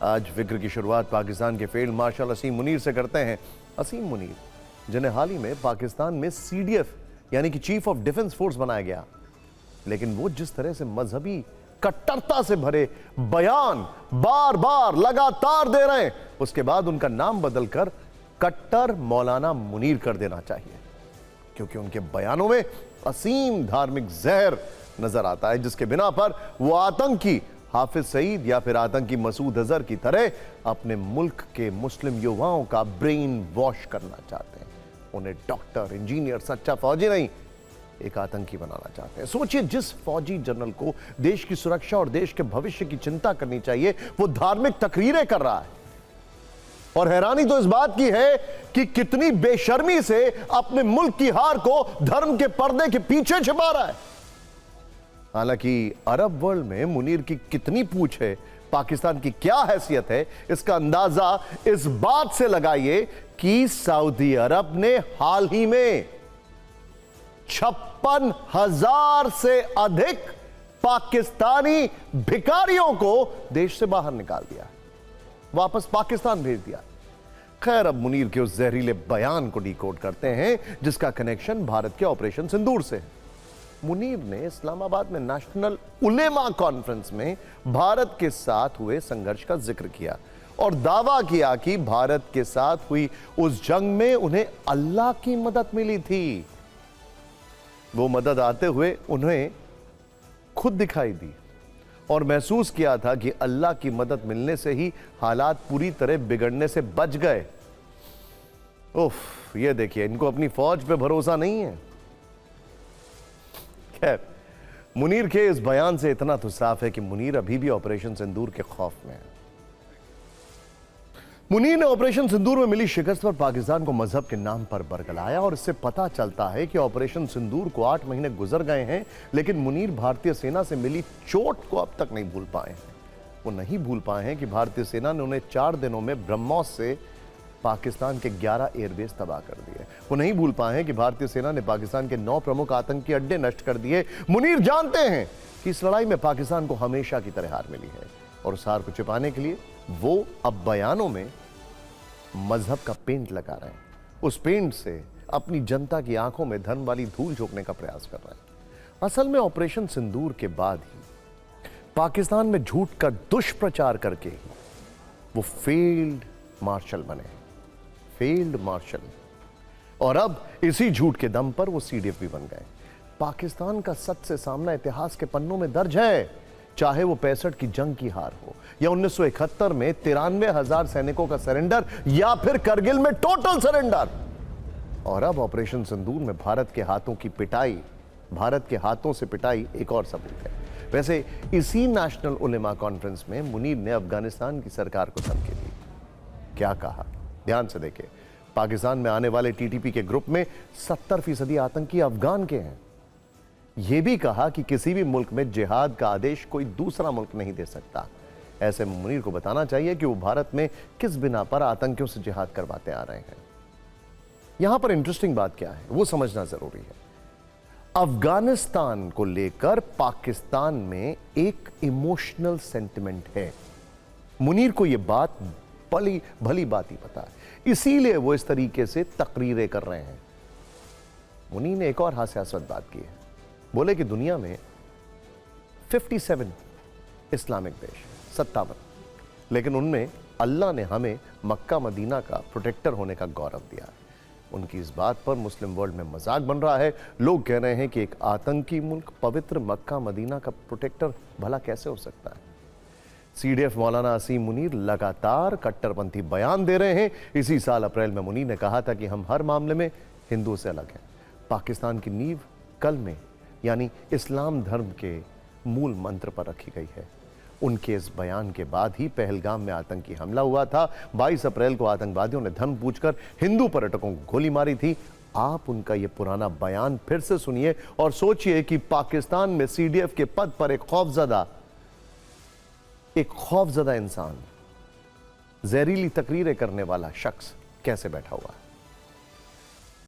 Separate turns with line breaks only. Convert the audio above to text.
आज फिक्र की शुरुआत पाकिस्तान के फील्ड मार्शल असीम मुनीर से करते हैं। असीम मुनीर, जिन्हें हाल ही में पाकिस्तान में सीडीएफ यानी कि चीफ ऑफ डिफेंस फोर्स बनाया गया, लेकिन वो जिस तरह से मजहबी कट्टरता से भरे बयान बार बार लगातार दे रहे हैं, उसके बाद उनका नाम बदलकर कट्टर मौलाना मुनीर कर देना चाहिए, क्योंकि उनके बयानों में असीम धार्मिक जहर नजर आता है, जिसके बिना पर वो आतंकी हाफिज सईद या फिर आतंकी मसूद अजहर की तरह अपने मुल्क के मुस्लिम युवाओं का ब्रेन वॉश करना चाहते हैं। उन्हें डॉक्टर, इंजीनियर, सच्चा फौजी नहीं, एक आतंकी बनाना चाहते हैं। सोचिए, जिस फौजी जनरल को देश की सुरक्षा और देश के भविष्य की चिंता करनी चाहिए, वो धार्मिक तकरीरें कर रहा है। और हैरानी तो इस बात की है कि कितनी बेशर्मी से अपने मुल्क की हार को धर्म के पर्दे के पीछे छिपा रहा है। हालांकि अरब वर्ल्ड में मुनीर की कितनी पूछ है, पाकिस्तान की क्या हैसियत है, इसका अंदाजा इस बात से लगाइए कि सऊदी अरब ने हाल ही में 56,000 से अधिक पाकिस्तानी भिखारियों को देश से बाहर निकाल दिया, वापस पाकिस्तान भेज दिया। खैर, अब मुनीर के उस जहरीले बयान को डिकोड करते हैं, जिसका कनेक्शन भारत के ऑपरेशन सिंदूर से है। मुनीर ने इस्लामाबाद में नेशनल उलेमा कॉन्फ्रेंस में भारत के साथ हुए संघर्ष का जिक्र किया और दावा किया कि भारत के साथ हुई उस जंग में उन्हें अल्लाह की मदद मिली थी। वो मदद आते हुए उन्हें खुद दिखाई दी और महसूस किया था कि अल्लाह की मदद मिलने से ही हालात पूरी तरह बिगड़ने से बच गए। उफ, ये देखिए, इनको अपनी फौज पे भरोसा नहीं है। खैर, मुनीर के इस बयान से इतना तो साफ है कि मुनीर अभी भी ऑपरेशन सिंदूर के खौफ में है। मुनीर ने ऑपरेशन सिंदूर में मिली शिकस्त पर पाकिस्तान को मजहब के नाम पर बरगलाया और इससे पता चलता है कि ऑपरेशन सिंदूर को 8 महीने गुजर गए हैं, लेकिन मुनीर भारतीय सेना से मिली चोट को अब तक नहीं भूल पाए हैं। वो नहीं भूल पाए हैं कि भारतीय सेना ने उन्हें 4 दिनों में ब्रह्मोस से पाकिस्तान के 11 एयरबेस तबाह कर दिए। वो नहीं भूल पाए हैं कि भारतीय सेना ने पाकिस्तान के 9 प्रमुख आतंकी अड्डे नष्ट कर दिए। मुनीर जानते हैं कि इस लड़ाई में पाकिस्तान को हमेशा की तरह हार मिली है और उस हार को छिपाने के लिए वो अब बयानों में मजहब का पेंट लगा रहे हैं। उस पेंट से अपनी जनता की आंखों में धर्म वाली धूल झोंकने का प्रयास कर रहे हैं। असल में ऑपरेशन सिंदूर के बाद ही पाकिस्तान में झूठ का दुष्प्रचार करके ही वो फील्ड मार्शल बने, फील्ड मार्शल, और अब इसी झूठ के दम पर वो सीडीएफ भी बन गए। पाकिस्तान का सच से सामना इतिहास के पन्नों में दर्ज है, चाहे वो 65 की जंग की हार हो या 1971 में 93,000 सैनिकों का सरेंडर या फिर करगिल में टोटल सरेंडर। और अब ऑपरेशन सिंदूर में भारत के हाथों की पिटाई, भारत के हाथों से पिटाई एक और सबूत है। वैसे इसी नेशनल उलेमा कॉन्फ्रेंस में मुनीर ने अफगानिस्तान की सरकार को धमकी दी। क्या कहा, ध्यान से देखें। पाकिस्तान में आने वाले टीटीपी के ग्रुप में 70% आतंकी अफगान के हैं। यह भी कहा कि किसी भी मुल्क में जिहाद का आदेश कोई दूसरा मुल्क नहीं दे सकता। ऐसे में मुनीर को बताना चाहिए कि वो भारत में किस बिना पर आतंकियों से जिहाद करवाते आ रहे हैं। यहां पर इंटरेस्टिंग बात क्या है, वो समझना जरूरी है। अफगानिस्तान को लेकर पाकिस्तान में एक इमोशनल सेंटिमेंट है। मुनीर को यह बात भली बात ही पता है, इसीलिए वो इस तरीके से तकरीरें कर रहे हैं। मुनीर ने एक और हास्यास्पद बात की है। बोले कि दुनिया में 57 इस्लामिक देश, 57, लेकिन उनमें अल्लाह ने हमें मक्का मदीना का प्रोटेक्टर होने का गौरव दिया है। उनकी इस बात पर मुस्लिम वर्ल्ड में मजाक बन रहा है। लोग कह रहे हैं कि एक आतंकी मुल्क पवित्र मक्का मदीना का प्रोटेक्टर भला कैसे हो सकता है। सीडीएफ मौलाना असीम मुनीर लगातार कट्टरपंथी बयान दे रहे हैं। इसी साल अप्रैल में मुनीर ने कहा था कि हम हर मामले में हिंदुओं से अलग हैं। पाकिस्तान की नींव कलमे यानी इस्लाम धर्म के मूल मंत्र पर रखी गई है। उनके इस बयान के बाद ही पहलगाम में आतंकी हमला हुआ था। 22 अप्रैल को आतंकवादियों ने धर्म पूछकर हिंदू पर्यटकों को गोली मारी थी। आप उनका यह पुराना बयान फिर से सुनिए और सोचिए कि पाकिस्तान में सीडीएफ के पद पर एक खौफजदा इंसान, जहरीली तकरीरें करने वाला शख्स कैसे बैठा हुआ है।